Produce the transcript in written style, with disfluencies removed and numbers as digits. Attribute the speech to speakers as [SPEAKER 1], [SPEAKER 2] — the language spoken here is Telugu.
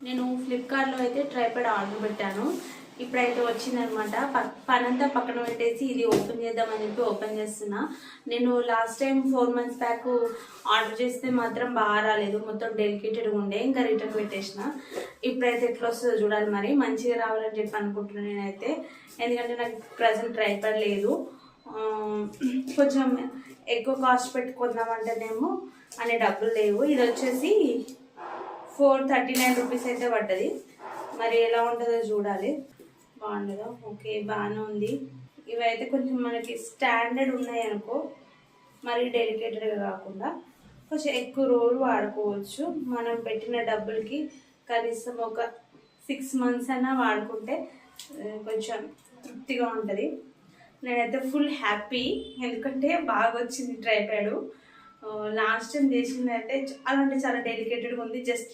[SPEAKER 1] నేను ఫ్లిప్కార్ట్లో అయితే ట్రైపాడ్ ఆర్డర్ పెట్టాను. ఇప్పుడైతే వచ్చిందనమాట. పనంతా పక్కన పెట్టేసి ఇది ఓపెన్ చేద్దామని చెప్పి ఓపెన్ చేస్తున్నా. నేను last time 4 months back order చేస్తే మాత్రం బాగా రాలేదు, మొత్తం డెలికేటెడ్గా ఉండే, ఇంకా రిటర్న్ పెట్టేసిన. ఇప్పుడైతే ఎట్లా వస్తుందో చూడాలి, మరి మంచిగా రావాలని చెప్పి అనుకుంటున్నాను నేనైతే. ఎందుకంటే నాకు ప్రజెంట్ ట్రైపాడ్ లేదు, కొంచెం ఎక్కువ కాస్ట్ పెట్టుకుందామంటేనేమో అనే డబ్బులు లేవు. ఇది వచ్చేసి 439 రూపీస్ అయితే పడ్డది. మరి ఎలా ఉంటుందో చూడాలి. బాగుండదా? ఓకే, బాగానే ఉంది. ఇవైతే కొంచెం మనకి స్టాండర్డ్ ఉన్నాయి అనుకో, మరి డెలికేటెడ్గా కాకుండా కొంచెం ఎక్కువ రోజులు వాడుకోవచ్చు. మనం పెట్టిన డబ్బులకి కనీసం ఒక 6 months అయినా వాడుకుంటే కొంచెం తృప్తిగా ఉంటుంది. నేనైతే ఫుల్ హ్యాపీ, ఎందుకంటే బాగా వచ్చింది ట్రైపాడ్. లాస్ట్ టైం చేసింది అయితే చాలా అంటే చాలా డెలికేటెడ్గా ఉంది. జస్ట్